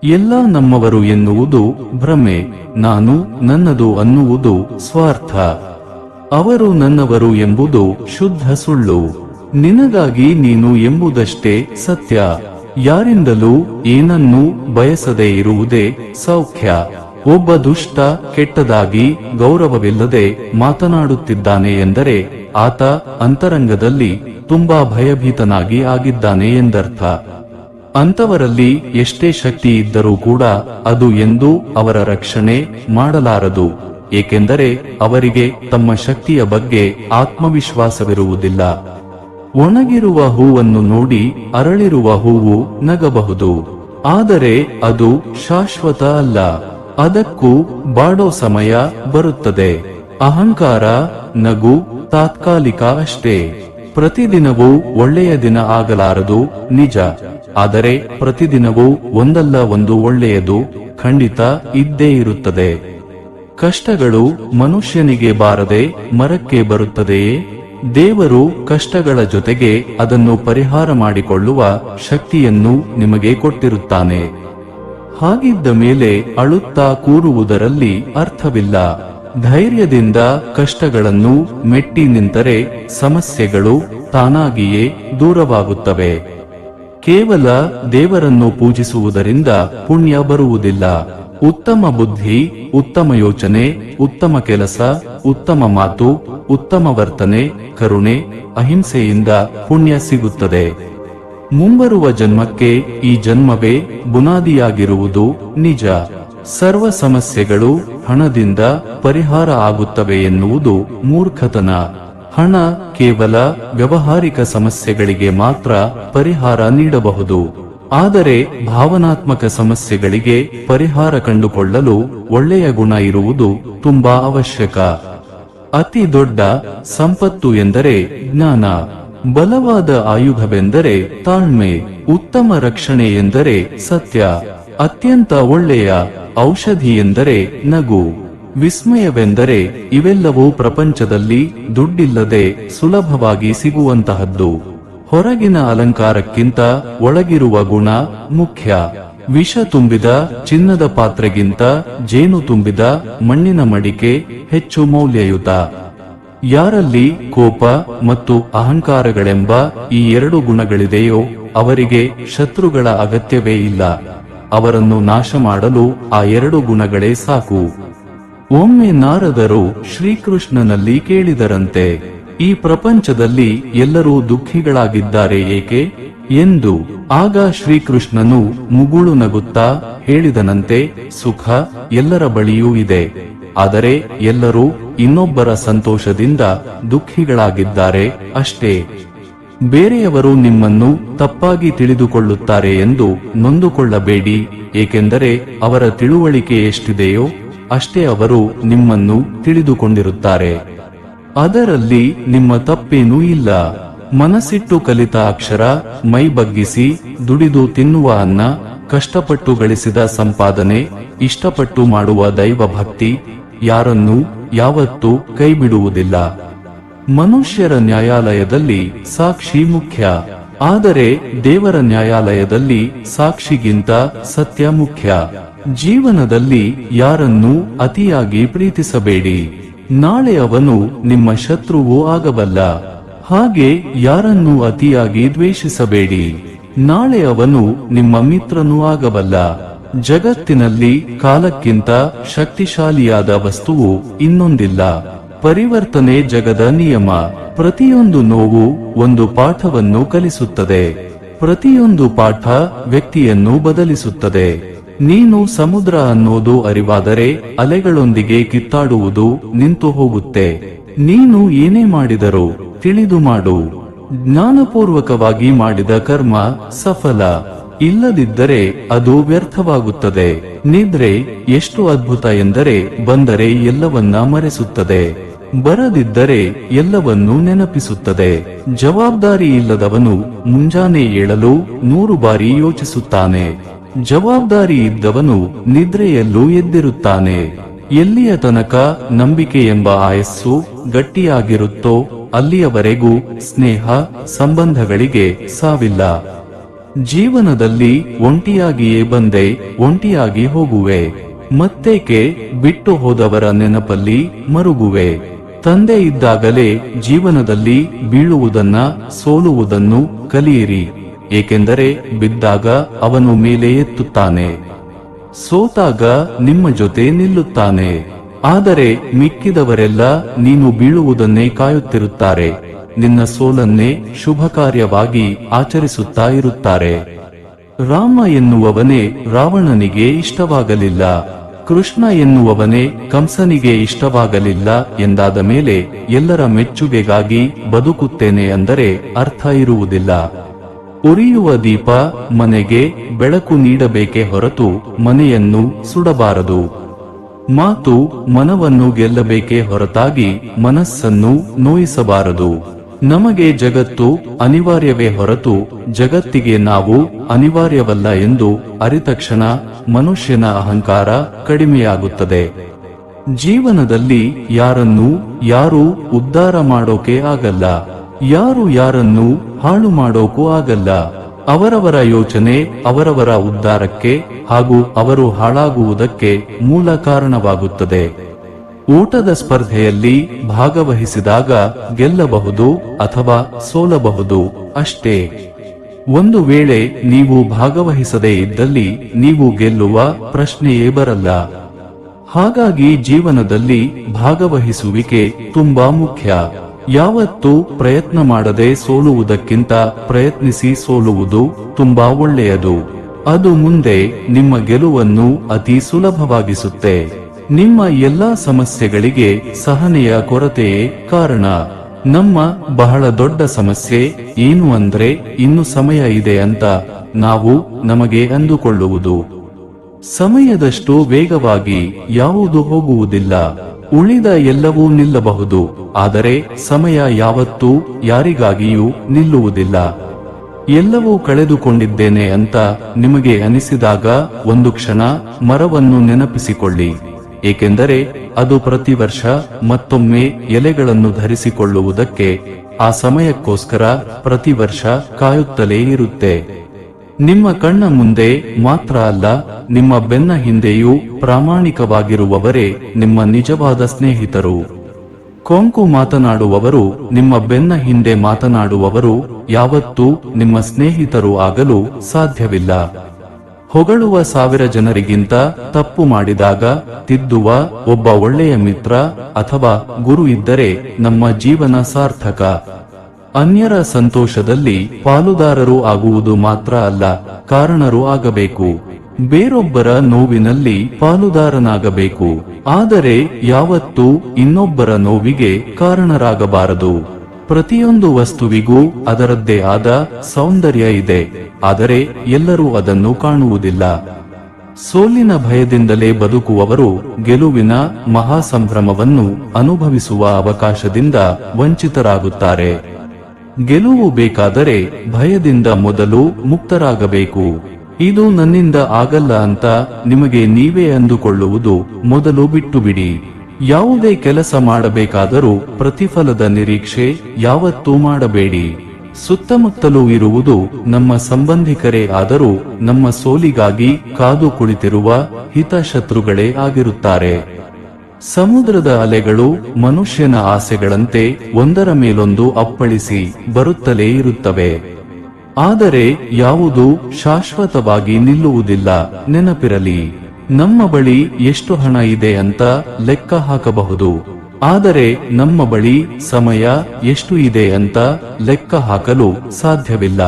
ಎಲ್ಲ ನಮ್ಮವರು ಎನ್ನುವುದು ಭ್ರಮೆ, ನಾನು ನನ್ನದು ಅನ್ನುವುದು ಸ್ವಾರ್ಥ. ಅವರು ನನ್ನವರು ಎಂಬುದು ಶುದ್ಧ ಸುಳ್ಳು. ನಿನಗಾಗಿ ನೀನು ಎಂಬುದಷ್ಟೇ ಸತ್ಯ. ಯಾರಿಂದಲೂ ಏನನ್ನೂ ಬಯಸದೇ ಇರುವುದೇ ಸೌಖ್ಯ. ಒಬ್ಬ ದುಷ್ಟ ಕೆಟ್ಟದಾಗಿ ಗೌರವವಿಲ್ಲದೆ ಮಾತನಾಡುತ್ತಿದ್ದಾನೆ ಎಂದರೆ ಆತ ಅಂತರಂಗದಲ್ಲಿ ತುಂಬಾ ಭಯಭೀತನಾಗಿ ಆಗಿದ್ದಾನೆ ಎಂದರ್ಥ. ಅಂತವರಲ್ಲಿ ಎಷ್ಟೇ ಶಕ್ತಿ ಇದ್ದರೂ ಕೂಡ ಅದು ಎಂದೂ ಅವರ ರಕ್ಷಣೆ ಮಾಡಲಾರದು. ಏಕೆಂದರೆ ಅವರಿಗೆ ತಮ್ಮ ಶಕ್ತಿಯ ಬಗ್ಗೆ ಆತ್ಮವಿಶ್ವಾಸವಿರುವುದಿಲ್ಲ. ಒಣಗಿರುವ ಹೂವನ್ನು ನೋಡಿ ಅರಳಿರುವ ಹೂವು ನಗಬಹುದು, ಆದರೆ ಅದು ಶಾಶ್ವತ ಅಲ್ಲ. ಅದಕ್ಕೂ ಬಾಡೋ ಸಮಯ ಬರುತ್ತದೆ. ಅಹಂಕಾರ, ನಗು ತಾತ್ಕಾಲಿಕ ಅಷ್ಟೇ. ಪ್ರತಿದಿನವೂ ಒಳ್ಳೆಯ ದಿನ ಆಗಲಾರದು ನಿಜ, ಆದರೆ ಪ್ರತಿದಿನವೂ ಒಂದಲ್ಲ ಒಂದು ಒಳ್ಳೆಯದು ಖಂಡಿತ ಇದ್ದೇ ಇರುತ್ತದೆ. ಕಷ್ಟಗಳು ಮನುಷ್ಯನಿಗೆ ಬಾರದೆ ಮರಕ್ಕೆ ಬರುತ್ತದೆಯೇ? ದೇವರು ಕಷ್ಟಗಳ ಜೊತೆಗೆ ಅದನ್ನು ಪರಿಹಾರ ಮಾಡಿಕೊಳ್ಳುವ ಶಕ್ತಿಯನ್ನು ನಿಮಗೆ ಕೊಟ್ಟಿರುತ್ತಾನೆ. ಹಾಗಿದ್ದ ಮೇಲೆ ಅಳುತ್ತಾ ಕೂರುವುದರಲ್ಲಿ ಅರ್ಥವಿಲ್ಲ. ಧೈರ್ಯದಿಂದ ಕಷ್ಟಗಳನ್ನು ಮೆಟ್ಟಿ ನಿಂತರೆ ಸಮಸ್ಯೆಗಳು ತಾನಾಗಿಯೇ ದೂರವಾಗುತ್ತವೆ. ಕೇವಲ ದೇವರನ್ನು ಪೂಜಿಸುವುದರಿಂದ ಪುಣ್ಯ ಬರುವುದಿಲ್ಲ. ಉತ್ತಮ ಬುದ್ಧಿ, ಉತ್ತಮ ಯೋಚನೆ, ಉತ್ತಮ ಕೆಲಸ, ಉತ್ತಮ ಮಾತು, ಉತ್ತಮ ವರ್ತನೆ, ಕರುಣೆ, ಅಹಿಂಸೆಯಿಂದ ಪುಣ್ಯ ಸಿಗುತ್ತದೆ. ಮುಂಬರುವ ಜನ್ಮಕ್ಕೆ ಈ ಜನ್ಮವೇ ಬುನಾದಿಯಾಗಿರುವುದು ನಿಜ. ಸರ್ವ ಸಮಸ್ಯೆಗಳು ಹಣದಿಂದ ಪರಿಹಾರ ಆಗುತ್ತವೆ ಎನ್ನುವುದು ಮೂರ್ಖತನ. ಹಣ ಕೇವಲ ವ್ಯಾವಹಾರಿಕ ಸಮಸ್ಯೆಗಳಿಗೆ ಮಾತ್ರ ಪರಿಹಾರ ನೀಡಬಹುದು. ಆದರೆ ಭಾವನಾತ್ಮಕ ಸಮಸ್ಯೆಗಳಿಗೆ ಪರಿಹಾರ ಕಂಡುಕೊಳ್ಳಲು ಒಳ್ಳೆಯ ಗುಣ ಇರುವುದು ತುಂಬಾ ಅವಶ್ಯಕ. ಅತಿ ದೊಡ್ಡ ಸಂಪತ್ತು ಎಂದರೆ ಜ್ಞಾನ. ಬಲವಾದ ಆಯುಧವೆಂದರೆ ತಾಳ್ಮೆ. ಉತ್ತಮ ರಕ್ಷಣೆ ಎಂದರೆ ಸತ್ಯ. ಅತ್ಯಂತ ಒಳ್ಳೆಯ ಔಷಧಿ ಎಂದರೆ ನಗು. ವಿಸ್ಮಯವೆಂದರೆ ಇವೆಲ್ಲವೂ ಪ್ರಪಂಚದಲ್ಲಿ ದುಡ್ಡಿಲ್ಲದೆ ಸುಲಭವಾಗಿ ಸಿಗುವಂತಹದ್ದು. ಹೊರಗಿನ ಅಲಂಕಾರಕ್ಕಿಂತ ಒಳಗಿರುವ ಗುಣ ಮುಖ್ಯ. ವಿಷ ತುಂಬಿದ ಚಿನ್ನದ ಪಾತ್ರೆಗಿಂತ ಜೇನು ತುಂಬಿದ ಮಣ್ಣಿನ ಮಡಿಕೆ ಹೆಚ್ಚು ಮೌಲ್ಯಯುತ. ಯಾರಲ್ಲಿ ಕೋಪ ಮತ್ತು ಅಹಂಕಾರಗಳೆಂಬ ಈ ಎರಡು ಗುಣಗಳಿದೆಯೋ ಅವರಿಗೆ ಶತ್ರುಗಳ ಅಗತ್ಯವೇ ಇಲ್ಲ. ಅವರನ್ನು ನಾಶ ಮಾಡಲು ಆ ಎರಡು ಗುಣಗಳೇ ಸಾಕು. ಒಮ್ಮೆ ನಾರದರು ಶ್ರೀಕೃಷ್ಣನಲ್ಲಿ ಕೇಳಿದರಂತೆ, ಈ ಪ್ರಪಂಚದಲ್ಲಿ ಎಲ್ಲರೂ ದುಃಖಿಗಳಾಗಿದ್ದಾರೆ ಏಕೆ ಎಂದು. ಆಗ ಶ್ರೀಕೃಷ್ಣನು ಮುಗುಳು ನಗುತ್ತಾ ಹೇಳಿದನಂತೆ, ಸುಖ ಎಲ್ಲರ ಬಳಿಯೂ ಇದೆ, ಆದರೆ ಎಲ್ಲರೂ ಇನ್ನೊಬ್ಬರ ಸಂತೋಷದಿಂದ ದುಃಖಿಗಳಾಗಿದ್ದಾರೆ ಅಷ್ಟೇ. ಬೇರೆಯವರು ನಿಮ್ಮನ್ನು ತಪ್ಪಾಗಿ ತಿಳಿದುಕೊಳ್ಳುತ್ತಾರೆ ಎಂದು ನೊಂದುಕೊಳ್ಳಬೇಡಿ, ಏಕೆಂದರೆ ಅವರ ತಿಳುವಳಿಕೆ ಎಷ್ಟಿದೆಯೋ ಅಷ್ಟೇ ಅವರು ನಿಮ್ಮನ್ನು ತಿಳಿದುಕೊಂಡಿರುತ್ತಾರೆ. ಅದರಲ್ಲಿ ನಿಮ್ಮ ತಪ್ಪೇನೂ ಇಲ್ಲ. ಮನಸ್ಸಿಟ್ಟು ಕಲಿತ ಅಕ್ಷರ, ಮೈ ಬಗ್ಗಿಸಿ ದುಡಿದು ತಿನ್ನುವ ಅನ್ನ, ಕಷ್ಟಪಟ್ಟು ಗಳಿಸಿದ ಸಂಪಾದನೆ, ಇಷ್ಟಪಟ್ಟು ಮಾಡುವ ದೈವ ಭಕ್ತಿ ಯಾರನ್ನೂ ಯಾವತ್ತೂ ಕೈಬಿಡುವುದಿಲ್ಲ. ಮನುಷ್ಯರ ನ್ಯಾಯಾಲಯದಲ್ಲಿ ಸಾಕ್ಷಿ ಮುಖ್ಯ, ಆದರೆ ದೇವರ ನ್ಯಾಯಾಲಯದಲ್ಲಿ ಸಾಕ್ಷಿಗಿಂತ ಸತ್ಯ ಮುಖ್ಯ. ಜೀವನದಲ್ಲಿ ಯಾರನ್ನೂ ಅತಿಯಾಗಿ ಪ್ರೀತಿಸಬೇಡಿ, ನಾಳೆ ಅವನು ನಿಮ್ಮ ಶತ್ರುವೂ ಆಗಬಲ್ಲ. ಹಾಗೆ ಯಾರನ್ನೂ ಅತಿಯಾಗಿ ದ್ವೇಷಿಸಬೇಡಿ, ನಾಳೆ ಅವನು ನಿಮ್ಮ ಮಿತ್ರನೂ ಆಗಬಲ್ಲ. ಜಗತ್ತಿನಲ್ಲಿ ಕಾಲಕ್ಕಿಂತ ಶಕ್ತಿಶಾಲಿಯಾದ ವಸ್ತುವು ಇನ್ನೊಂದಿಲ್ಲ. ಪರಿವರ್ತನೆ ಜಗದ ನಿಯಮ. ಪ್ರತಿಯೊಂದು ನೋವು ಒಂದು ಪಾಠವನ್ನು ಕಲಿಸುತ್ತದೆ. ಪ್ರತಿಯೊಂದು ಪಾಠ ವ್ಯಕ್ತಿಯನ್ನು ಬದಲಿಸುತ್ತದೆ. ನೀನು ಸಮುದ್ರ ಅನ್ನೋದು ಅರಿವಾದರೆ ಅಲೆಗಳೊಂದಿಗೆ ಕಿತ್ತಾಡುವುದು ನಿಂತು ಹೋಗುತ್ತೆ. ನೀನು ಏನೇ ಮಾಡಿದರೂ ತಿಳಿದು ಮಾಡು. ಜ್ಞಾನಪೂರ್ವಕವಾಗಿ ಮಾಡಿದ ಕರ್ಮ ಸಫಲ, ಇಲ್ಲದಿದ್ದರೆ ಅದು ವ್ಯರ್ಥವಾಗುತ್ತದೆ. ನಿದ್ರೆ ಎಷ್ಟು ಅದ್ಭುತ ಎಂದರೆ ಬಂದರೆ ಎಲ್ಲವನ್ನ ಮರೆಸುತ್ತದೆ, ಬರದಿದ್ದರೆ ಎಲ್ಲವನ್ನೂ ನೆನಪಿಸುತ್ತದೆ. ಜವಾಬ್ದಾರಿ ಇಲ್ಲದವನು ಮುಂಜಾನೆ ಏಳಲು 100 ಬಾರಿ ಯೋಚಿಸುತ್ತಾನೆ. ಜವಾಬ್ದಾರಿ ಇದ್ದವನು ನಿದ್ರೆಯಲ್ಲೂ ಎದ್ದಿರುತ್ತಾನೆ. ಎಲ್ಲಿಯ ತನಕ ನಂಬಿಕೆ ಎಂಬ ಆಯಸ್ಸು ಗಟ್ಟಿಯಾಗಿರುತ್ತೋ ಅಲ್ಲಿಯವರೆಗೂ ಸ್ನೇಹ ಸಂಬಂಧಗಳಿಗೆ ಸಾವಿಲ್ಲ. ಜೀವನದಲ್ಲಿ ಒಂಟಿಯಾಗಿಯೇ ಬಂದೆ, ಒಂಟಿಯಾಗಿ ಹೋಗುವೆ. ಮತ್ತೇಕೆ ಬಿಟ್ಟು ಹೋದವರ ನೆನಪಲ್ಲಿ ಮರುಗುವೆ. ತಂದೆ ಇದ್ದಾಗಲೇ ಜೀವನದಲ್ಲಿ ಬೀಳುವುದನ್ನ, ಸೋಲುವುದನ್ನು ಕಲಿಯಿರಿ. ಏಕೆಂದರೆ ಬಿದ್ದಾಗ ಅವನು ಮೇಲೆ ಎತ್ತುತ್ತಾನೆ, ಸೋತಾಗ ನಿಮ್ಮ ಜೊತೆ ನಿಲ್ಲುತ್ತಾನೆ. ಆದರೆ ಮಿಕ್ಕಿದವರೆಲ್ಲ ನೀನು ಬೀಳುವುದನ್ನೇ ಕಾಯುತ್ತಿರುತ್ತಾರೆ, ನಿನ್ನ ಸೋಲನ್ನೇ ಶುಭ ಕಾರ್ಯವಾಗಿ ಆಚರಿಸುತ್ತಾ ಇರುತ್ತಾರೆ. ರಾಮ ಎನ್ನುವವನೇ ರಾವಣನಿಗೆ ಇಷ್ಟವಾಗಲಿಲ್ಲ, ಕೃಷ್ಣ ಎನ್ನುವವನೇ ಕಂಸನಿಗೆ ಇಷ್ಟವಾಗಲಿಲ್ಲ ಎಂದಾದ ಮೇಲೆ ಎಲ್ಲರ ಮೆಚ್ಚುಗೆಗಾಗಿ ಬದುಕುತ್ತೇನೆ ಅಂದರೆ ಅರ್ಥ ಇರುವುದಿಲ್ಲ. ಉರಿಯುವ ದೀಪ ಮನೆಗೆ ಬೆಳಕು ನೀಡಬೇಕೇ ಹೊರತು ಮನೆಯನ್ನು ಸುಡಬಾರದು. ಮಾತು ಮನವನ್ನು ಗೆಲ್ಲಬೇಕೇ ಹೊರತಾಗಿ ಮನಸ್ಸನ್ನು ನೋಯಿಸಬಾರದು. ನಮಗೆ ಜಗತ್ತು ಅನಿವಾರ್ಯವೇ ಹೊರತು ಜಗತ್ತಿಗೆ ನಾವು ಅನಿವಾರ್ಯವಲ್ಲ ಎಂದು ಅರಿತಕ್ಷಣ ಮನುಷ್ಯನ ಅಹಂಕಾರ ಕಡಿಮೆಯಾಗುತ್ತದೆ. ಜೀವನದಲ್ಲಿ ಯಾರನ್ನೂ ಯಾರೂ ಉದ್ಧಾರ ಮಾಡೋಕೆ ಆಗಲ್ಲ, ಯಾರು ಯಾರನ್ನೂ ಹಾಳು ಮಾಡೋಕೂ ಆಗಲ್ಲ. ಅವರವರ ಯೋಚನೆ ಅವರವರ ಉದ್ಧಾರಕ್ಕೆ ಹಾಗೂ ಅವರು ಹಾಳಾಗುವುದಕ್ಕೆ ಮೂಲ ಕಾರಣವಾಗುತ್ತದೆ. ಊಟದ ಸ್ಪರ್ಧೆಯಲ್ಲಿ ಭಾಗವಹಿಸಿದಾಗ ಗೆಲ್ಲಬಹುದು ಅಥವಾ ಸೋಲಬಹುದು ಅಷ್ಟೇ. ಒಂದು ವೇಳೆ ನೀವು ಭಾಗವಹಿಸದೇ ಇದ್ದಲ್ಲಿ ನೀವು ಗೆಲ್ಲುವ ಪ್ರಶ್ನೆಯೇ ಬರಲ್ಲ. ಹಾಗಾಗಿ ಜೀವನದಲ್ಲಿ ಭಾಗವಹಿಸುವಿಕೆ ತುಂಬಾ ಮುಖ್ಯ. ಯಾವತ್ತೂ ಪ್ರಯತ್ನ ಮಾಡದೆ ಸೋಲುವುದಕ್ಕಿಂತ ಪ್ರಯತ್ನಿಸಿ ಸೋಲುವುದು ತುಂಬಾ ಒಳ್ಳೆಯದು. ಅದು ಮುಂದೆ ನಿಮ್ಮ ಗೆಲುವನ್ನು ಅತಿ ಸುಲಭವಾಗಿಸುತ್ತೆ. ನಿಮ್ಮ ಎಲ್ಲಾ ಸಮಸ್ಯೆಗಳಿಗೆ ಸಹನೆಯ ಕೊರತೆಯೇ ಕಾರಣ. ನಮ್ಮ ಬಹಳ ದೊಡ್ಡ ಸಮಸ್ಯೆ ಏನು ಅಂದ್ರೆ ಇನ್ನು ಸಮಯ ಇದೆ ಅಂತ ನಾವು ನಮಗೆ ಅಂದುಕೊಳ್ಳುವುದು. ಸಮಯದಷ್ಟು ವೇಗವಾಗಿ ಯಾವುದು ಹೋಗುವುದಿಲ್ಲ. ಉಳಿದ ಎಲ್ಲವೂ ನಿಲ್ಲಬಹುದು, ಆದರೆ ಸಮಯ ಯಾವತ್ತೂ ಯಾರಿಗಾಗಿಯೂ ನಿಲ್ಲುವುದಿಲ್ಲ. ಎಲ್ಲವೂ ಕಳೆದುಕೊಂಡಿದ್ದೇನೆ ಅಂತ ನಿಮಗೆ ಅನಿಸಿದಾಗ ಒಂದು ಕ್ಷಣ ಮರವನ್ನು ನೆನಪಿಸಿಕೊಳ್ಳಿ. ಏಕೆಂದರೆ ಅದು ಪ್ರತಿ ವರ್ಷ ಮತ್ತೊಮ್ಮೆ ಎಲೆಗಳನ್ನು ಧರಿಸಿಕೊಳ್ಳುವುದಕ್ಕೆ ಆ ಸಮಯಕ್ಕೋಸ್ಕರ ಪ್ರತಿ ವರ್ಷ ಕಾಯುತ್ತಲೇ ಇರುತ್ತೆ. ನಿಮ್ಮ ಕಣ್ಣ ಮುಂದೆ ಮಾತ್ರ ಅಲ್ಲ, ನಿಮ್ಮ ಬೆನ್ನ ಹಿಂದೆಯೂ ಪ್ರಾಮಾಣಿಕವಾಗಿರುವವರೇ ನಿಮ್ಮ ನಿಜವಾದ ಸ್ನೇಹಿತರು. ಕೊಂಕು ಮಾತನಾಡುವವರು, ನಿಮ್ಮ ಬೆನ್ನ ಹಿಂದೆ ಮಾತನಾಡುವವರು ಯಾವತ್ತೂ ನಿಮ್ಮ ಸ್ನೇಹಿತರು ಆಗಲು ಸಾಧ್ಯವಿಲ್ಲ. ಹೊಗಳುವ 1000 ಜನರಿಗಿಂತ ತಪ್ಪು ಮಾಡಿದಾಗ ತಿದ್ದುವ ಒಬ್ಬ ಒಳ್ಳೆಯ ಮಿತ್ರ ಅಥವಾ ಗುರು ಇದ್ದರೆ ನಮ್ಮ ಜೀವನ ಸಾರ್ಥಕ. ಅನ್ಯರ ಸಂತೋಷದಲ್ಲಿ ಪಾಲುದಾರರು ಆಗುವುದು ಮಾತ್ರ ಅಲ್ಲ, ಕಾರಣರು ಆಗಬೇಕು. ಬೇರೊಬ್ಬರ ನೋವಿನಲ್ಲಿ ಪಾಲುದಾರನಾಗಬೇಕು, ಆದರೆ ಯಾವತ್ತೂ ಇನ್ನೊಬ್ಬರ ನೋವಿಗೆ ಕಾರಣರಾಗಬಾರದು. ಪ್ರತಿಯೊಂದು ವಸ್ತುವಿಗೂ ಅದರದ್ದೇ ಆದ ಸೌಂದರ್ಯ ಇದೆ, ಆದರೆ ಎಲ್ಲರೂ ಅದನ್ನು ಕಾಣುವುದಿಲ್ಲ. ಸೋಲಿನ ಭಯದಿಂದಲೇ ಬದುಕುವವರು ಗೆಲುವಿನ ಮಹಾಸಂಭ್ರಮವನ್ನು ಅನುಭವಿಸುವ ಅವಕಾಶದಿಂದ ವಂಚಿತರಾಗುತ್ತಾರೆ. ಗೆಲುವು ಬೇಕಾದರೆ ಭಯದಿಂದ ಮೊದಲು ಮುಕ್ತರಾಗಬೇಕು. ಇದು ನನ್ನಿಂದ ಆಗಲ್ಲ ಅಂತ ನಿಮಗೆ ನೀವೇ ಅಂದುಕೊಳ್ಳುವುದು ಮೊದಲು ಬಿಟ್ಟು ಬಿಡಿ. ಯಾವುದೇ ಕೆಲಸ ಮಾಡಬೇಕಾದರೂ ಪ್ರತಿಫಲದ ನಿರೀಕ್ಷೆ ಯಾವತ್ತೂ ಮಾಡಬೇಡಿ. ಸುತ್ತಮುತ್ತಲೂ ಇರುವುದು ನಮ್ಮ ಸಂಬಂಧಿಕರೇ ಆದರೂ ನಮ್ಮ ಸೋಲಿಗಾಗಿ ಕಾದು ಕುಳಿತಿರುವ ಹಿತಶತ್ರುಗಳೇ ಆಗಿರುತ್ತಾರೆ. ಸಮುದ್ರದ ಅಲೆಗಳು ಮನುಷ್ಯನ ಆಸೆಗಳಂತೆ ಒಂದರ ಮೇಲೊಂದು ಅಪ್ಪಳಿಸಿ ಬರುತ್ತಲೇ ಇರುತ್ತವೆ. ಆದರೆ ಯಾವುದೂ ಶಾಶ್ವತವಾಗಿ ನಿಲ್ಲುವುದಿಲ್ಲ, ನೆನಪಿರಲಿ. ನಮ್ಮ ಬಳಿ ಎಷ್ಟು ಹಣ ಇದೆ ಅಂತ ಲೆಕ್ಕ ಹಾಕಬಹುದು, ಆದರೆ ನಮ್ಮ ಬಳಿ ಸಮಯ ಎಷ್ಟು ಇದೆ ಅಂತ ಲೆಕ್ಕ ಹಾಕಲು ಸಾಧ್ಯವಿಲ್ಲ.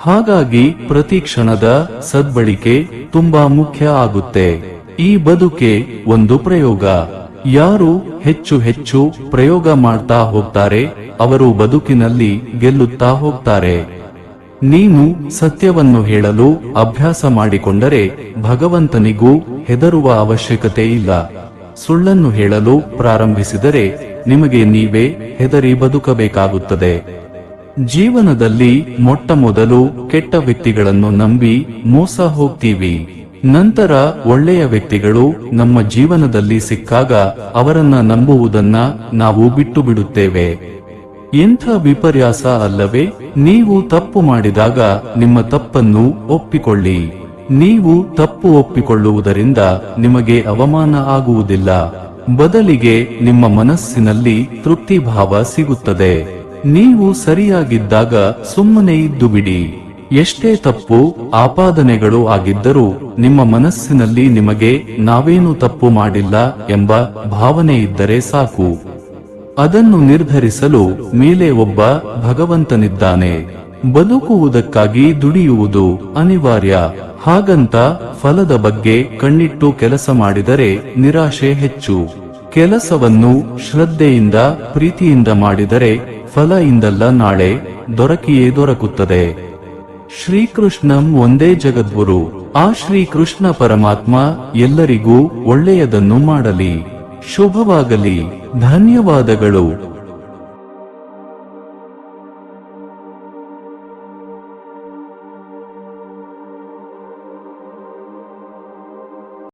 ಹಾಗಾಗಿ ಪ್ರತಿ ಕ್ಷಣದ ಸದ್ಬಳಿಕೆ ತುಂಬಾ ಮುಖ್ಯ ಆಗುತ್ತೆ. ಈ ಬದುಕೆ ಒಂದು ಪ್ರಯೋಗ. ಯಾರು ಹೆಚ್ಚು ಹೆಚ್ಚು ಪ್ರಯೋಗ ಮಾಡ್ತಾ ಹೋಗ್ತಾರೆ ಅವರು ಬದುಕಿನಲ್ಲಿ ಗೆಲ್ಲುತ್ತಾ ಹೋಗ್ತಾರೆ. ನೀನು ಸತ್ಯವನ್ನು ಹೇಳಲು ಅಭ್ಯಾಸ ಮಾಡಿಕೊಂಡರೆ ಭಗವಂತನಿಗೂ ಹೆದರುವ ಅವಶ್ಯಕತೆ ಇಲ್ಲ. ಸುಳ್ಳನ್ನು ಹೇಳಲು ಪ್ರಾರಂಭಿಸಿದರೆ ನಿಮಗೆ ನೀವೇ ಹೆದರಿ ಬದುಕಬೇಕಾಗುತ್ತದೆ. ಜೀವನದಲ್ಲಿ ಮೊಟ್ಟ ಮೊದಲು ಕೆಟ್ಟ ವ್ಯಕ್ತಿಗಳನ್ನು ನಂಬಿ ಮೋಸ ಹೋಗ್ತೀವಿ. ನಂತರ ಒಳ್ಳೆಯ ವ್ಯಕ್ತಿಗಳು ನಮ್ಮ ಜೀವನದಲ್ಲಿ ಸಿಕ್ಕಾಗ ಅವರನ್ನ ನಂಬುವುದನ್ನ ನಾವು ಬಿಟ್ಟು ಬಿಡುತ್ತೇವೆ. ಎಂಥ ವಿಪರ್ಯಾಸ ಅಲ್ಲವೇ? ನೀವು ತಪ್ಪು ಮಾಡಿದಾಗ ನಿಮ್ಮ ತಪ್ಪನ್ನು ಒಪ್ಪಿಕೊಳ್ಳಿ. ನೀವು ತಪ್ಪು ಒಪ್ಪಿಕೊಳ್ಳುವುದರಿಂದ ನಿಮಗೆ ಅವಮಾನ ಆಗುವುದಿಲ್ಲ. ಬದಲಿಗೆ ನಿಮ್ಮ ಮನಸ್ಸಿನಲ್ಲಿ ತೃಪ್ತಿಭಾವ ಸಿಗುತ್ತದೆ. ನೀವು ಸರಿಯಾಗಿದ್ದಾಗ ಸುಮ್ಮನೆ ಇದ್ದು ಬಿಡಿ. ಎಷ್ಟೇ ತಪ್ಪು ಆಪಾದನೆಗಳು ಆಗಿದ್ದರೂ ನಿಮ್ಮ ಮನಸ್ಸಿನಲ್ಲಿ ನಿಮಗೆ ನಾವೇನು ತಪ್ಪು ಮಾಡಿಲ್ಲ ಎಂಬ ಭಾವನೆ ಇದ್ದರೆ ಸಾಕು. ಅದನ್ನು ನಿರ್ಧರಿಸಲು ಮೇಲೆ ಒಬ್ಬ ಭಗವಂತನಿದ್ದಾನೆ. ಬದುಕುವುದಕ್ಕಾಗಿ ದುಡಿಯುವುದು ಅನಿವಾರ್ಯ. ಹಾಗಂತ ಫಲದ ಬಗ್ಗೆ ಕಣ್ಣಿಟ್ಟು ಕೆಲಸ ಮಾಡಿದರೆ ನಿರಾಶೆ ಹೆಚ್ಚು. ಕೆಲಸವನ್ನು ಶ್ರದ್ಧೆಯಿಂದ ಪ್ರೀತಿಯಿಂದ ಮಾಡಿದರೆ ಫಲ ಇಂದಲ್ಲ ನಾಳೆ ದೊರಕಿಯೇ ದೊರಕುತ್ತದೆ. ಶ್ರೀಕೃಷ್ಣಂ ಒಂದೇ ಜಗದ್ಗುರು. ಆ ಶ್ರೀಕೃಷ್ಣ ಪರಮಾತ್ಮ ಎಲ್ಲರಿಗೂ ಒಳ್ಳೆಯದನ್ನು ಮಾಡಲಿ. ಶುಭವಾಗಲಿ. ಧನ್ಯವಾದಗಳು.